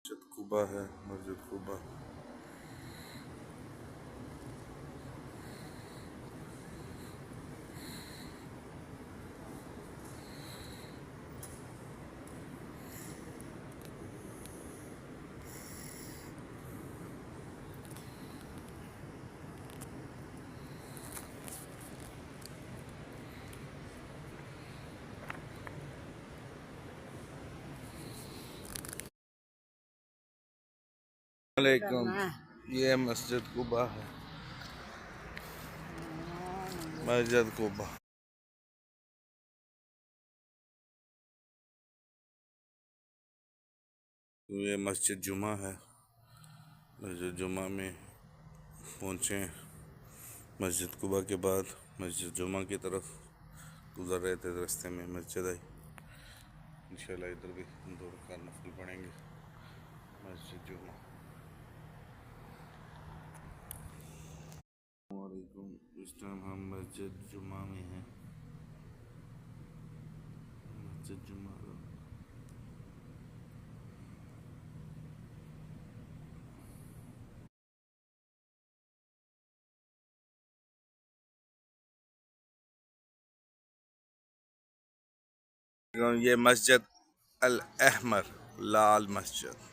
मस्जिद कुबा है। मस्जिद कुबा वालेकुम। ये मस्जिद कुबा है। मस्जिद कुबा ये मस्जिद जुमा है। मस्जिद जुमा में पहुँचे। मस्जिद कुबा के बाद मस्जिद जुमा की तरफ गुजर रहे थे, रास्ते में मस्जिद आई। इंशाल्लाह इधर भी 2 रकात नफल पढ़ेंगे। मस्जिद जुमा। वालेकुम। इस टाइम हम मस्जिद जुमा में हैं। मस्जिद जुमा ये मस्जिद अल अहमर, लाल मस्जिद।